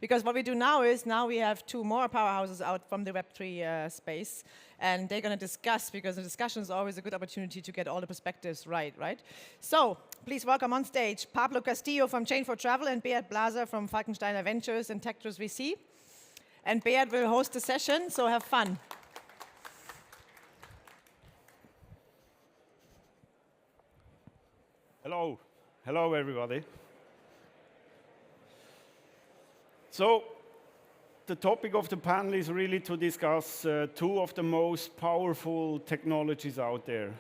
Because what we do now is, now we have two more powerhouses out from the Web3 space, and they're going to discuss, because the discussion is always a good opportunity to get all the perspectives right? So, please welcome on stage Pablo Castillo from Chain for Travel and Beat Blaser from Falkensteiner Ventures and Tectus VC. And Beat will host the session, so have fun. Hello. Hello, everybody. So, the topic of the panel is really to discuss two of the most powerful technologies out there.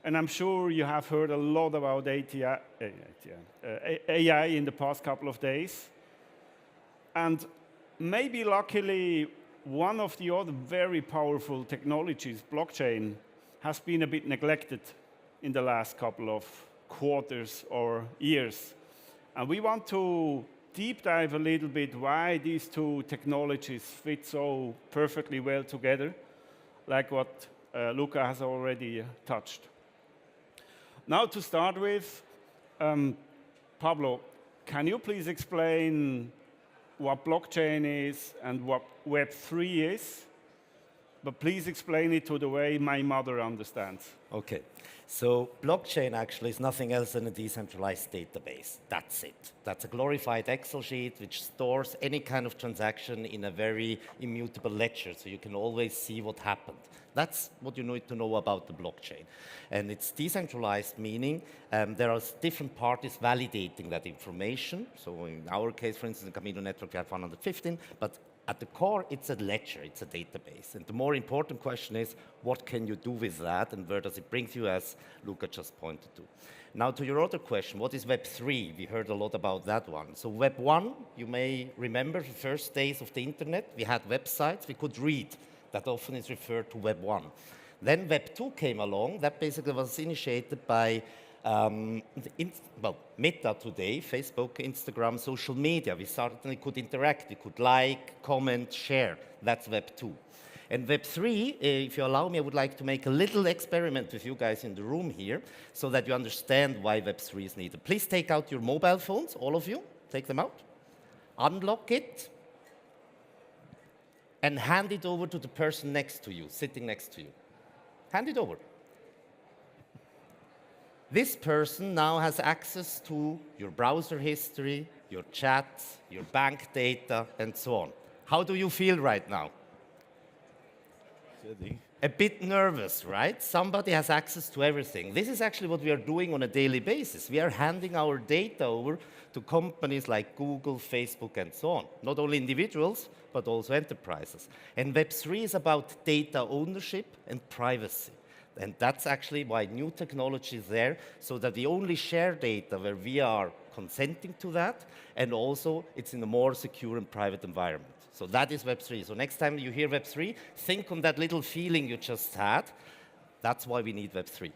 And I'm sure you have heard a lot about AI in the past couple of days. And maybe luckily, one of the other very powerful technologies, blockchain, has been a bit neglected in the last couple of quarters or years. And we want to deep dive a little bit why these two technologies fit so perfectly well together, like what Luca has already touched. Now to start with, Pablo, can you please explain what blockchain is and what Web3 is? But please explain it to the way my mother understands. Okay, so blockchain actually is nothing else than a decentralized database. That's it. That's a glorified Excel sheet which stores any kind of transaction in a very immutable ledger, so you can always see what happened. That's what you need to know about the blockchain. And it's decentralized, meaning there are different parties validating that information. So in our case, for instance, in Camino network, we have 115, but at the core, it's a ledger, it's a database. And the more important question is, what can you do with that, and where does it bring you, as Luca just pointed to. Now, to your other question, what is Web3? We heard a lot about that one. So Web 1, you may remember the first days of the internet. We had websites we could read. That often is referred to Web 1. Then Web 2 came along. That basically was initiated by Meta today, Facebook, Instagram, social media. We certainly could interact. We could like, comment, share. That's Web 2. And Web 3, if you allow me, I would like to make a little experiment with you guys in the room here so that you understand why Web 3 is needed. Please take out your mobile phones, all of you. Take them out. Unlock it. And hand it over to the person next to you, sitting next to you. Hand it over. This person now has access to your browser history, your chats, your bank data, and so on. How do you feel right now? A bit nervous, right? Somebody has access to everything. This is actually what we are doing on a daily basis. We are handing our data over to companies like Google, Facebook, and so on. Not only individuals, but also enterprises. And Web3 is about data ownership and privacy. And that's actually why new technology is there, so that we only share data where we are consenting to that, and also it's in a more secure and private environment. So that is Web3. So next time you hear Web3, think on that little feeling you just had. That's why we need Web3.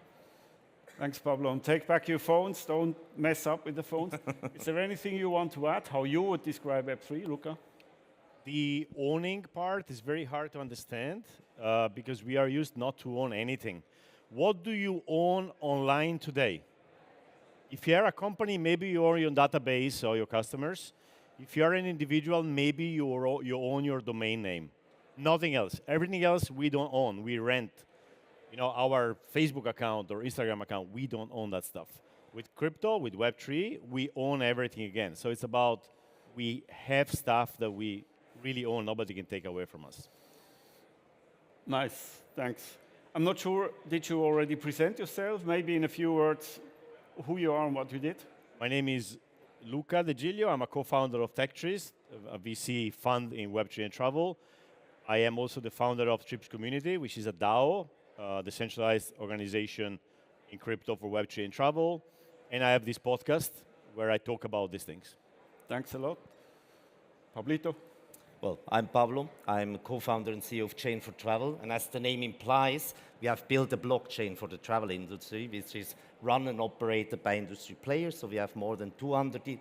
Thanks, Pablo. And take back your phones. Don't mess up with the phones. Is there anything you want to add, how you would describe Web3, Luca? The owning part is very hard to understand because we are used not to own anything. What do you own online today? If you are a company, maybe you own your database or your customers. If you are an individual, maybe you own your domain name. Nothing else. Everything else we don't own. We rent. You know, our Facebook account or Instagram account, we don't own that stuff. With crypto, with Web3, we own everything again. So it's about we have stuff that we really own, nobody can take away from us. Nice, thanks. I'm not sure, did you already present yourself? Maybe in a few words, who you are and what you did? My name is Luca De Giglio. I'm a co-founder of TechTrees, a VC fund in Web3 and travel. I am also the founder of Trips Community, which is a DAO, decentralized organization in crypto for Web3 and travel. And I have this podcast where I talk about these things. Thanks a lot. Pablito? Well, I'm Pablo. I'm co-founder and CEO of Chain for Travel. And as the name implies, we have built a blockchain for the travel industry, which is run and operated by industry players. So we have more than 200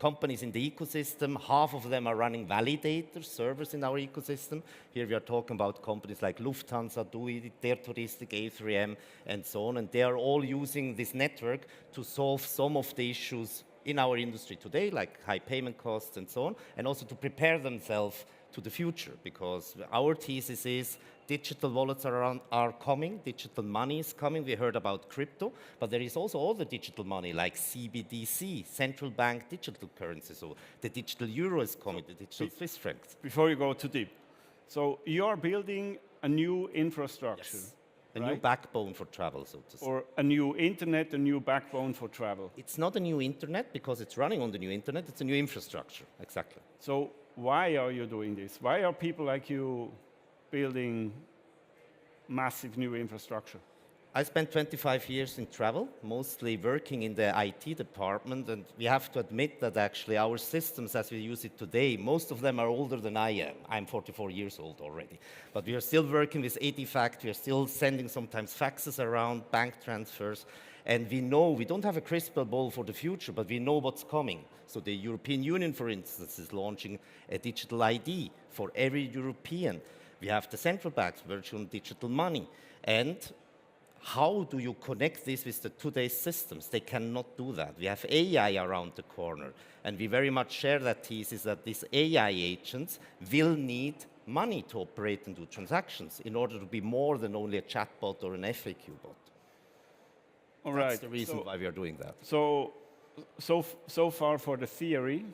companies in the ecosystem. Half of them are running validators, servers in our ecosystem. Here we are talking about companies like Lufthansa, TUI, Der Touristik, A3M, and so on. And they are all using this network to solve some of the issues in our industry today, like high payment costs and so on, and also to prepare themselves to the future, because our thesis is digital wallets are coming, digital money is coming. We heard about crypto, but there is also all the digital money like CBDC, central bank digital currency. So the digital euro is coming, the digital Swiss francs. Before you go too deep, so you are building a new infrastructure. Yes. A new backbone for travel, so to say. Or a new internet, a new backbone for travel. It's not a new internet because it's running on the new internet, it's a new infrastructure, exactly. So why are you doing this? Why are people like you building massive new infrastructure? I spent 25 years in travel, mostly working in the IT department, and we have to admit that actually our systems as we use it today, most of them are older than I am. I'm 44 years old already. But we are still working with EDIFACT, we are still sending sometimes faxes around, bank transfers, and we know, we don't have a crystal ball for the future, but we know what's coming. So the European Union, for instance, is launching a digital ID for every European. We have the central banks working on digital money. And how do you connect this with the today's systems? They cannot do that. We have AI around the corner, and we very much share that thesis that these AI agents will need money to operate and do transactions in order to be more than only a chatbot or an FAQ bot. All right. That's the reason why we are doing that. So far for the theory.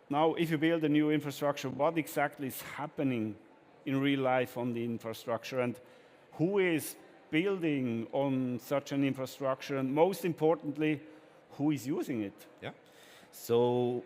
Now, if you build a new infrastructure, what exactly is happening in real life on the infrastructure, and who is building on such an infrastructure, and most importantly, who is using it? Yeah. So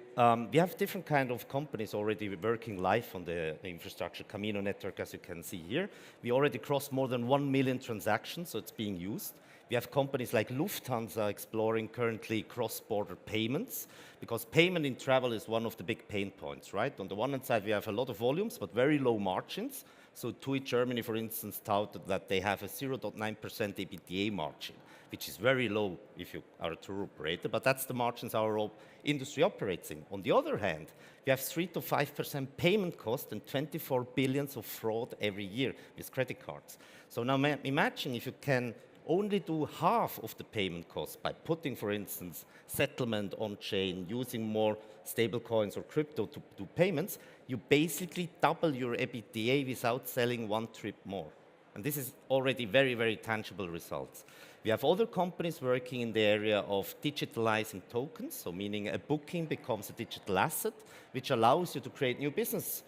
we have different kind of companies already working live on the infrastructure. Camino network, as you can see here. We already crossed more than 1 million transactions, so it's being used. We have companies like Lufthansa exploring currently cross-border payments, because payment in travel is one of the big pain points, right? On the one hand side, we have a lot of volumes, but very low margins. So TUI Germany, for instance, touted that they have a 0.9% EBITDA margin, which is very low if you are a tour operator, but that's the margins our industry operates in. On the other hand, we have 3 to 5% payment cost and 24 billions of fraud every year with credit cards. So now imagine if you can only do half of the payment costs by putting, for instance, settlement on-chain, using more stable coins or crypto to do payments, you basically double your EBITDA without selling one trip more. And this is already very, very tangible results. We have other companies working in the area of digitalizing tokens, so meaning a booking becomes a digital asset, which allows you to create new business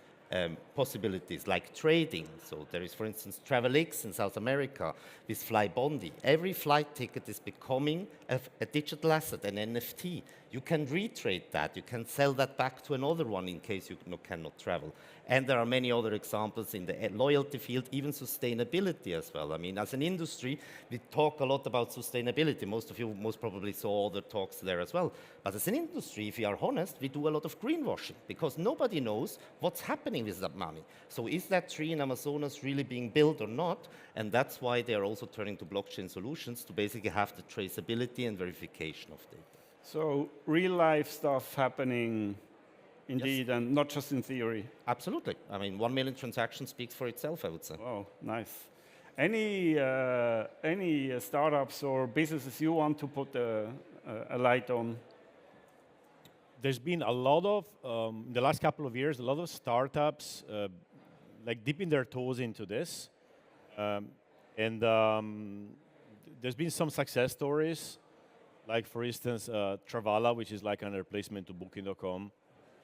possibilities like trading. So there is, for instance, TravelX in South America with Flybondi. Every flight ticket is becoming a digital asset, an NFT. You can retrade that. You can sell that back to another one in case you cannot travel. And there are many other examples in the loyalty field, even sustainability as well. I mean, as an industry, we talk a lot about sustainability. Most of you most probably saw other talks there as well. But as an industry, if we are honest, we do a lot of greenwashing because nobody knows what's happening with that money. So is that tree in Amazonas really being built or not? And that's why they are also turning to blockchain solutions to basically have the traceability and verification of data. So real life stuff happening indeed, Yes. and not just in theory. Absolutely. I mean, 1 million transactions speaks for itself, I would say. Wow, nice. Any startups or businesses you want to put a light on? There's been a lot of, in the last couple of years, a lot of startups like dipping their toes into this. And there's been some success stories, like for instance, Travala, which is like a replacement to Booking.com,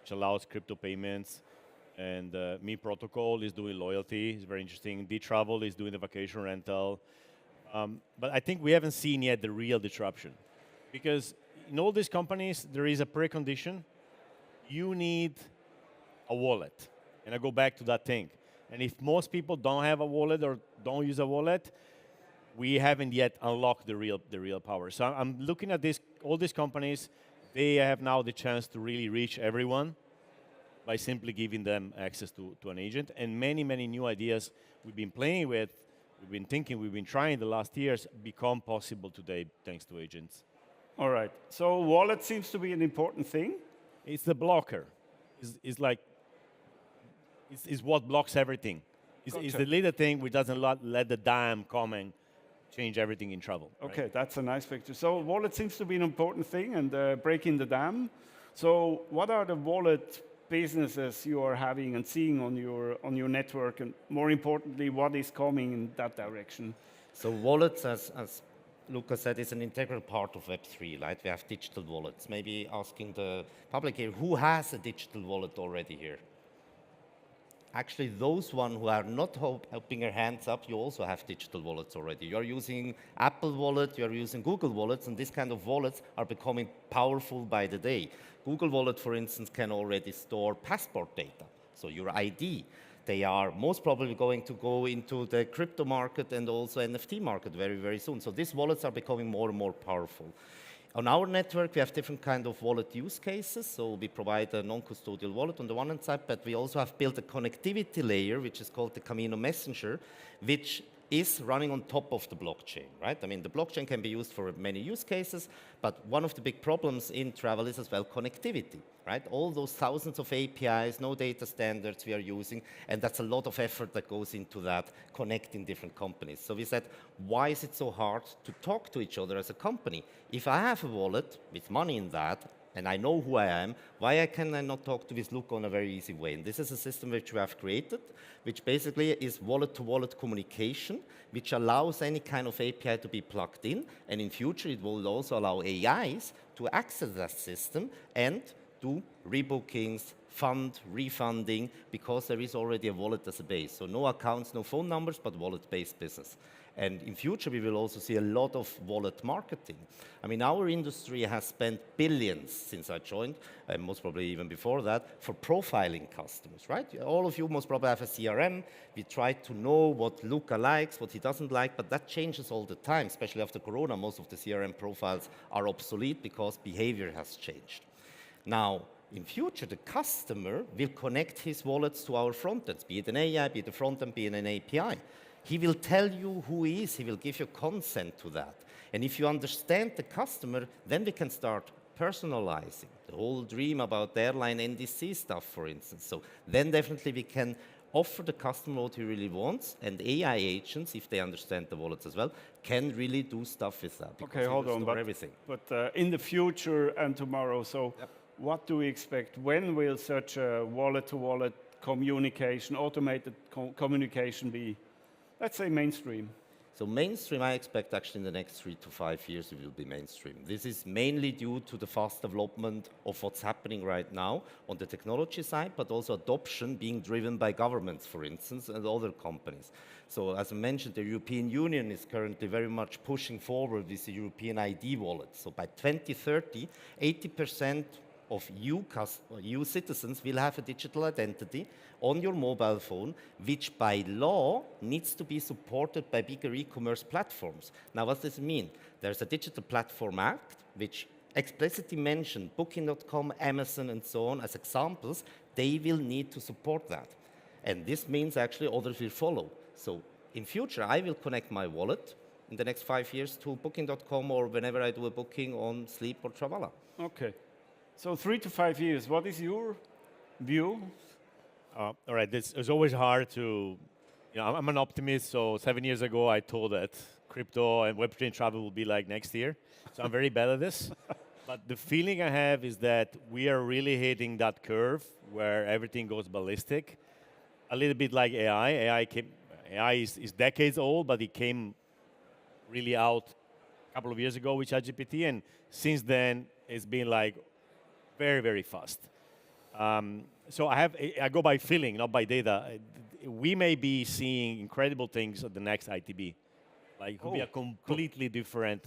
which allows crypto payments. And Me Protocol is doing loyalty, it's very interesting. D-Travel is doing the vacation rental. But I think we haven't seen yet the real disruption. Because in all these companies, there is a precondition. You need a wallet. And I go back to that thing. And if most people don't have a wallet or don't use a wallet, we haven't yet unlocked the real power. So I'm looking at all these companies, they have now the chance to really reach everyone by simply giving them access to an agent. And many, many new ideas we've been playing with, we've been thinking, we've been trying the last years, become possible today thanks to agents. All right. So wallet seems to be an important thing. It's the blocker. It's what blocks everything. It's Gotcha. the little thing which doesn't let the dam come and change everything in travel. Okay, right? that's a nice picture. So wallet seems to be an important thing and breaking the dam. So what are the wallet businesses you are having and seeing on your network, and more importantly, what is coming in that direction? So wallets, as Luca said, is an integral part of Web3, right? We have digital wallets. Maybe asking the public here, who has a digital wallet already here? Actually, those who are not helping their hands up, you also have digital wallets already. You're using Apple Wallet, you're using Google Wallets, and these kind of wallets are becoming powerful by the day. Google Wallet, for instance, can already store passport data, so your ID. They are most probably going to go into the crypto market and also NFT market very, very soon. So these wallets are becoming more and more powerful. On our network, we have different kind of wallet use cases. So we provide a non-custodial wallet on the one hand side, but we also have built a connectivity layer, which is called the Camino Messenger, which is running on top of the blockchain, right? I mean, the blockchain can be used for many use cases, but one of the big problems in travel is as well connectivity, right? All those thousands of APIs, no data standards we are using, and that's a lot of effort that goes into that, connecting different companies. So we said, why is it so hard to talk to each other as a company? If I have a wallet with money in that, and I know who I am, why can I not talk to this Luca on a very easy way? And this is a system which we have created, which basically is wallet-to-wallet communication, which allows any kind of API to be plugged in, and in future it will also allow AIs to access that system and do rebookings, refunding, because there is already a wallet as a base. So no accounts, no phone numbers, but wallet-based business. And in future, we will also see a lot of wallet marketing. I mean, our industry has spent billions since I joined, and most probably even before that, for profiling customers, right? All of you most probably have a CRM. We try to know what Luca likes, what he doesn't like, but that changes all the time, especially after Corona. Most of the CRM profiles are obsolete because behavior has changed. Now, in future, the customer will connect his wallets to our frontends, be it an AI, be it a frontend, be it an API. He will tell you who he is. He will give you consent to that. And if you understand the customer, then we can start personalizing the whole dream about the airline NDC stuff, for instance. So then definitely we can offer the customer what he really wants, and AI agents, if they understand the wallets as well, can really do stuff with that. Okay, hold on, but in the future and tomorrow, so what do we expect? When will such a wallet-to-wallet communication, automated communication be, let's say, mainstream? So mainstream, I expect actually in the next 3 to 5 years it will be mainstream. This is mainly due to the fast development of what's happening right now on the technology side, but also adoption being driven by governments, for instance, and other companies. So as I mentioned, the European Union is currently very much pushing forward with the European ID wallet. So by 2030, 80% of EU citizens will have a digital identity on your mobile phone, which by law needs to be supported by bigger e-commerce platforms. Now, what does it mean? There's a Digital Platform Act, which explicitly mentioned Booking.com, Amazon, and so on as examples. They will need to support that. And this means actually others will follow. So in future, I will connect my wallet in the next 5 years to Booking.com or whenever I do a booking on Sleep or Travala. Okay. So 3 to 5 years, what is your view? All right, it's always hard to, I'm an optimist, so 7 years ago I told that crypto and Web3 travel will be like next year. So I'm very bad at this. But the feeling I have is that we are really hitting that curve where everything goes ballistic. A little bit like AI. AI is decades old, but it came really out a couple of years ago with ChatGPT, and since then it's been like very, very fast. So I go by feeling, not by data. We may be seeing incredible things at the next ITB. Like it could be a completely different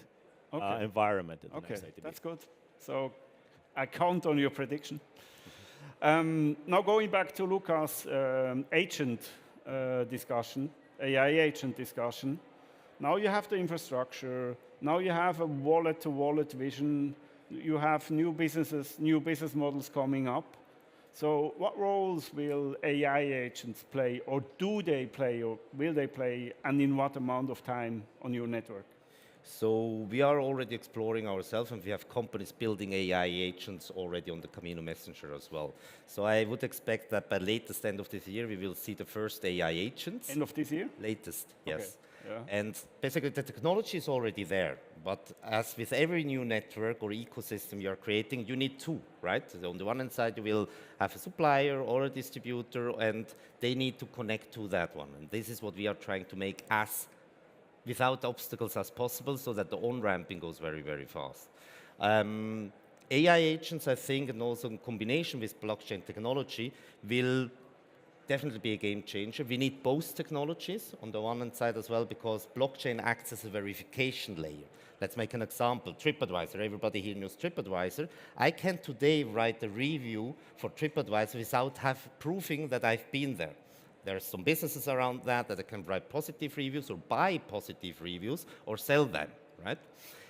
environment at the next ITB. That's good. So I count on your prediction. Now going back to Luca's agent discussion, AI agent discussion. Now you have the infrastructure. Now you have a wallet-to-wallet vision. You have new business models coming up. So what roles will AI agents play, or do they play, or will they play, and in what amount of time on your network? So we are already exploring ourselves, and we have companies building AI agents already on the Camino Messenger as well. So I would expect that by latest end of this year, we will see the first AI agents. End of this year? Latest, yes. Okay. And basically the technology is already there, but as with every new network or ecosystem you're creating, you need two, right? So on the one hand side, you will have a supplier or a distributor, and they need to connect to that one. And this is what we are trying to make as without obstacles as possible, so that the on-ramping goes very, very fast. AI agents, I think, and also in combination with blockchain technology, will definitely be a game changer. We need both technologies on the one hand side as well, because blockchain acts as a verification layer. Let's make an example. TripAdvisor, everybody here knows TripAdvisor. I can today write a review for TripAdvisor without proving that I've been there. There are some businesses around that I can write positive reviews or buy positive reviews or sell them, right?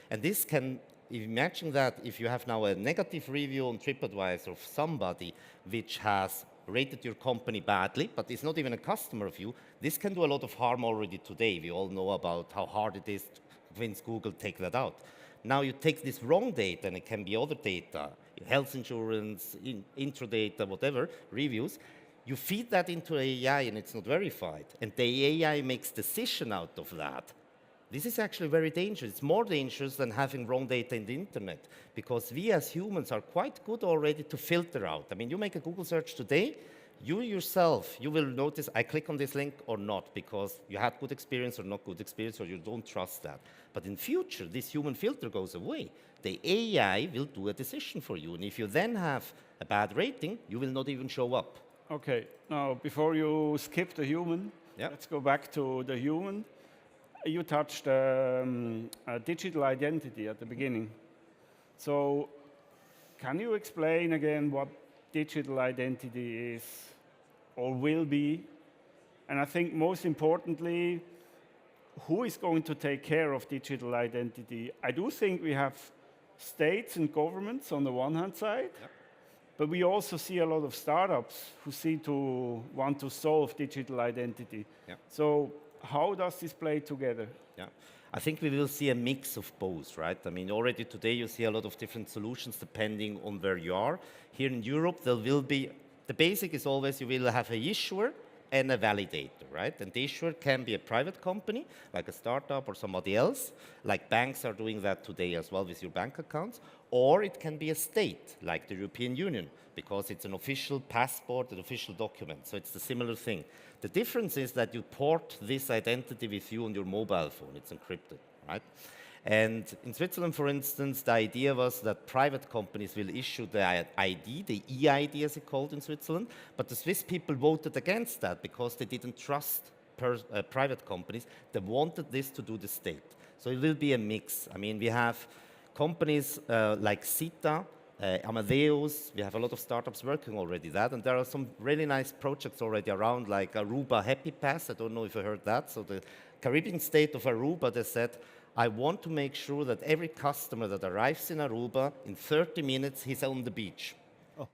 And this can, imagine that if you have now a negative review on TripAdvisor of somebody which has rated your company badly, but is not even a customer of you, this can do a lot of harm already today. We all know about how hard it is to convince Google to take that out. Now you take this wrong data, and it can be other data, health insurance, intro data, whatever, reviews. You feed that into AI and it's not verified, and the AI makes decision out of that. This is actually very dangerous. It's more dangerous than having wrong data in the internet, because we as humans are quite good already to filter out. I mean, you make a Google search today, you yourself, you will notice I click on this link or not, because you had good experience or not good experience, or you don't trust that. But in future, this human filter goes away. The AI will do a decision for you, and if you then have a bad rating, you will not even show up. Okay, now before you skip the human, let's go back to the human. You touched digital identity at the beginning. So can you explain again what digital identity is or will be? And I think most importantly, who is going to take care of digital identity? I do think we have states and governments on the one hand side, but we also see a lot of startups who want to solve digital identity. So how does this play together? I think we will see a mix of both, right? I mean, already today you see a lot of different solutions depending on where you are. Here in Europe, there will be, the basic is always you will have a issuer and a validator, right? And the issuer can be a private company, like a startup or somebody else, like banks are doing that today as well with your bank accounts, or it can be a state, like the European Union, because it's an official passport, an official document, so it's a similar thing. The difference is that you port this identity with you on your mobile phone, it's encrypted, right? And in Switzerland, for instance, the idea was that private companies will issue the ID, the EID as it's called in Switzerland, but the Swiss people voted against that because they didn't trust private companies. They wanted this to do the state. So it will be a mix. I mean, we have companies like Sita, Amadeus, we have a lot of startups working already that, and there are some really nice projects already around, like Aruba Happy Pass. I don't know if you heard that. So the Caribbean state of Aruba, they said, I want to make sure that every customer that arrives in Aruba, in 30 minutes, he's on the beach.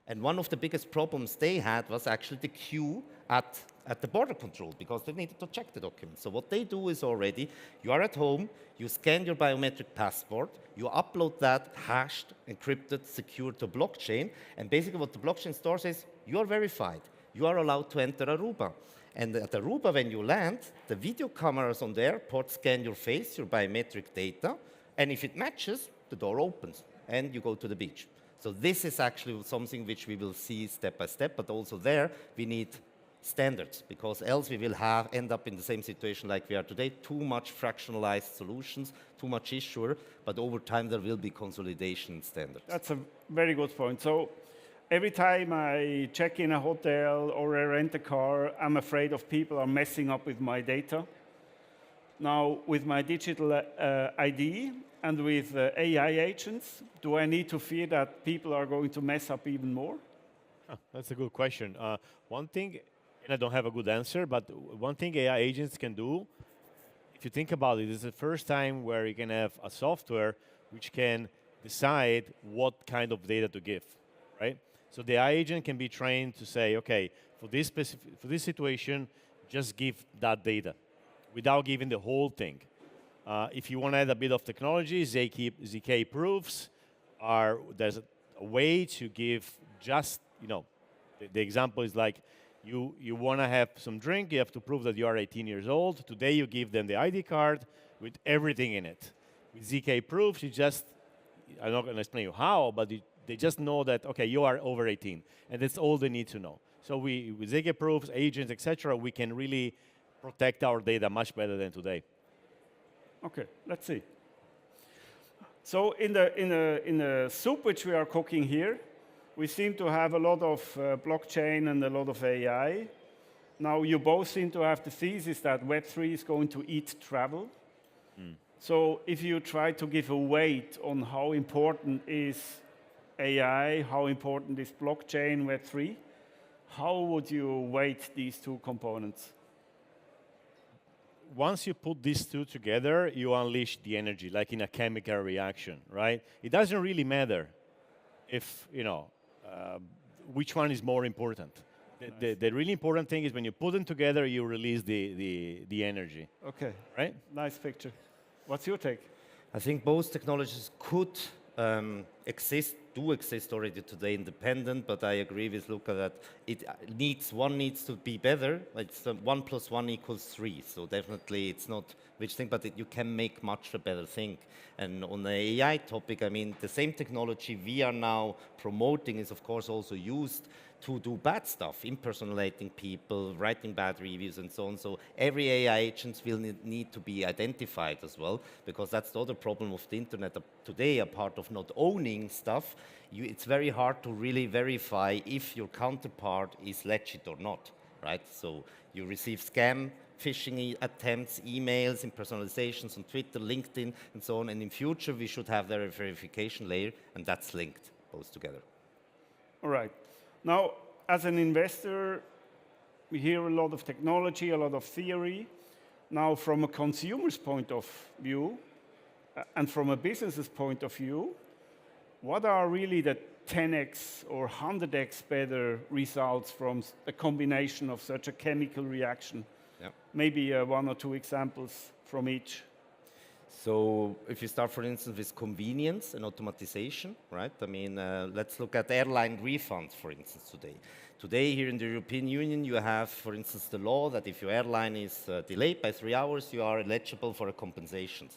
And one of the biggest problems they had was actually the queue at the border control, because they needed to check the documents. So what they do is already, you are at home, you scan your biometric passport, you upload that hashed, encrypted, secure to blockchain, and basically what the blockchain stores is, you are verified. You are allowed to enter Aruba. And at Aruba, when you land, the video cameras on the airport scan your face, your biometric data, and if it matches, the door opens, and you go to the beach. So this is actually something which we will see step by step, but also there we need standards, because else we will end up in the same situation like we are today, too much fractionalized solutions, too much issuer, but over time there will be consolidation standards. That's a very good point. So every time I check in a hotel or I rent a car, I'm afraid of people are messing up with my data. Now, with my digital ID and with AI agents, do I need to fear that people are going to mess up even more? That's a good question. One thing, and I don't have a good answer, but one thing AI agents can do, if you think about it, is the first time where you can have a software which can decide what kind of data to give, right? So the AI agent can be trained to say, okay, for this situation, just give that data without giving the whole thing. If you want to add a bit of technology, ZK proofs there's a way to give just, the example is like You want to have some drink, you have to prove that you are 18 years old. Today you give them the ID card with everything in it. With ZK proofs, you just, I'm not going to explain you how, but they just know that, okay, you are over 18. And that's all they need to know. So with ZK proofs, agents, etc., we can really protect our data much better than today. Okay, let's see. So in the soup which we are cooking here, we seem to have a lot of blockchain and a lot of AI. Now you both seem to have the thesis that Web3 is going to eat travel. So if you try to give a weight on how important is AI, how important is blockchain, Web3, how would you weight these two components? Once you put these two together, you unleash the energy, like in a chemical reaction, right? It doesn't really matter if, which one is more important. Nice. The really important thing is when you put them together, you release the energy. Okay. Right? Nice picture. What's your take? I think both technologies could do exist already today independent, but I agree with Luca that one needs to be better. It's 1 + 1 = 3, so definitely it's not which thing, but you can make much a better thing. And on the AI topic, I mean, the same technology we are now promoting is of course also used to do bad stuff, impersonating people, writing bad reviews and so on. So every AI agent will need to be identified as well, because that's the other problem of the internet today, apart of not owning stuff, it's very hard to really verify if your counterpart is legit or not, right? So you receive scam, phishing attempts, emails, impersonations on Twitter, LinkedIn, and so on. And in future, we should have their verification layer, and that's linked both together. All right. Now, as an investor, we hear a lot of technology, a lot of theory. Now, from a consumer's point of view, and from a business's point of view, what are really the 10x or 100x better results from a combination of such a chemical reaction? Yeah. Maybe 1 or 2 examples from each. So if you start, for instance, with convenience and automatization, right? I mean, let's look at airline refunds, for instance, today. Today, here in the European Union, you have, for instance, the law that if your airline is delayed by 3 hours, you are eligible for a compensation.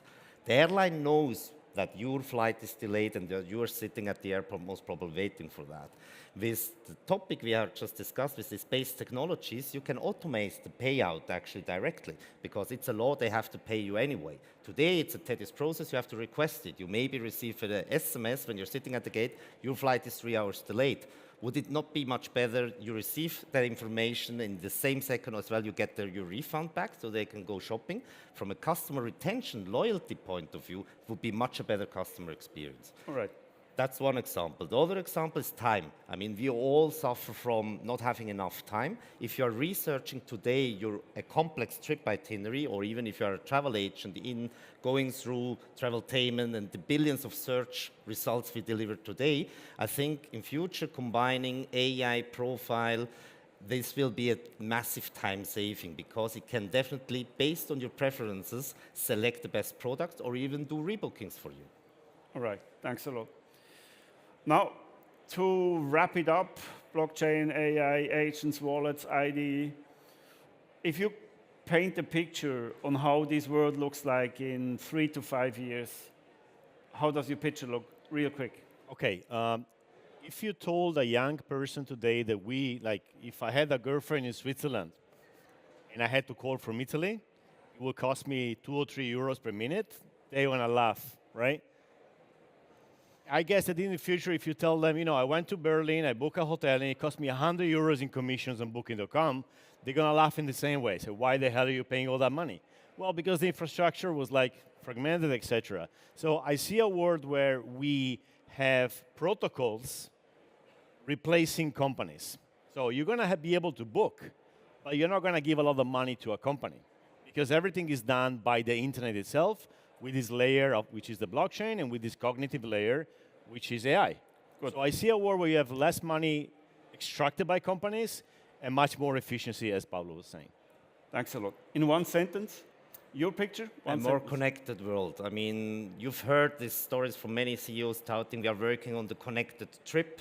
The airline knows that your flight is delayed and that you are sitting at the airport most probably waiting for that. With the topic we have just discussed, with the space technologies, you can automate the payout actually directly, because it's a law, they have to pay you anyway. Today, it's a tedious process, you have to request it. You maybe receive an SMS when you're sitting at the gate, your flight is 3 hours delayed. Would it not be much better you receive that information in the same second as well, you get your refund back so they can go shopping? From a customer retention, loyalty point of view, it would be much a better customer experience. All right. That's one example. The other example is time. I mean, we all suffer from not having enough time. If you're researching today a complex trip itinerary, or even if you're a travel agent going through Traveltainment and the billions of search results we deliver today, I think in future combining AI profile, this will be a massive time saving, because it can definitely, based on your preferences, select the best product or even do rebookings for you. All right. Thanks a lot. Now, to wrap it up, blockchain, AI, agents, wallets, ID, if you paint a picture on how this world looks like in 3 to 5 years, how does your picture look, real quick? Okay, if you told a young person today that if I had a girlfriend in Switzerland and I had to call from Italy, it would cost me 2 or 3 euros per minute, they want to laugh, right? I guess that in the future, if you tell them, I went to Berlin, I booked a hotel, and it cost me 100 euros in commissions on Booking.com, they're going to laugh in the same way. So why the hell are you paying all that money? Well, because the infrastructure was fragmented, etc. So I see a world where we have protocols replacing companies. So you're going to be able to book, but you're not going to give a lot of money to a company, because everything is done by the internet itself, with this layer which is the blockchain, and with this cognitive layer, which is AI. Good. So I see a world where you have less money extracted by companies and much more efficiency, as Pablo was saying. Thanks a lot. In one sentence, your picture? A more connected world. I mean, you've heard these stories from many CEOs touting we are working on the connected trip.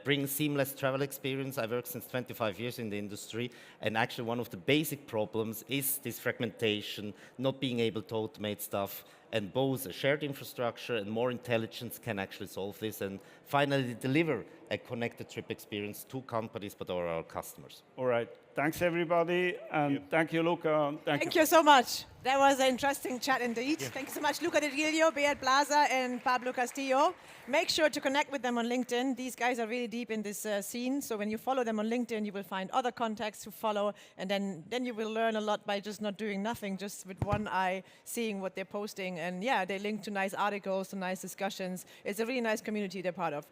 bring seamless travel experience. I work since 25 years in the industry, and actually one of the basic problems is this fragmentation, not being able to automate stuff, and both a shared infrastructure and more intelligence can actually solve this and finally deliver a connected trip experience to companies, but also our customers. All right. Thanks, everybody. And thank you, Luca. Thank you so much. That was an interesting chat indeed. Thank you so much, Luca De Giglio, Beat Blaza, and Pablo Castillo. Make sure to connect with them on LinkedIn. These guys are really deep in this scene. So when you follow them on LinkedIn, you will find other contacts to follow. And then you will learn a lot by just not doing nothing, just with one eye seeing what they're posting. And yeah, they link to nice articles, to nice discussions. It's a really nice community they're part of.